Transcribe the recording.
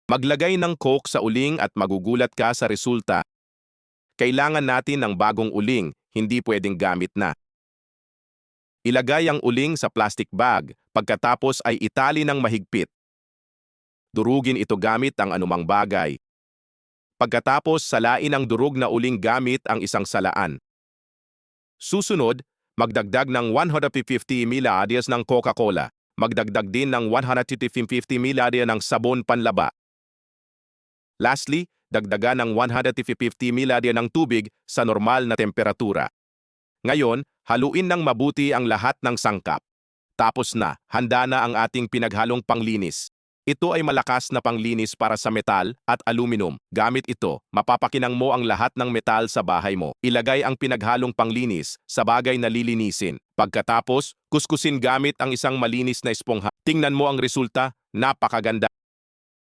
Maglagay ng Coke sa uling at magugulat ka sa resulta. Kailangan natin ng bagong uling, hindi pwedeng gamit na. Ilagay ang uling sa plastic bag, pagkatapos ay itali ng mahigpit. Durugin ito gamit ang anumang bagay. Pagkatapos salain ang durog na uling gamit ang isang salaan. Susunod, magdagdag ng 150 ml ng Coca-Cola. Magdagdag din ng 150 ml ng sabon panlaba. Lastly, dagdagan ng 150 ml ng tubig sa normal na temperatura. Ngayon, haluin ng mabuti ang lahat ng sangkap. Tapos na, handa na ang ating pinaghalong panglinis. Ito ay malakas na panglinis para sa metal at aluminum. Gamit ito, mapapakinang mo ang lahat ng metal sa bahay mo. Ilagay ang pinaghalong panglinis sa bagay na lilinisin. Pagkatapos, kuskusin gamit ang isang malinis na espongha. Tingnan mo ang resulta, napakaganda.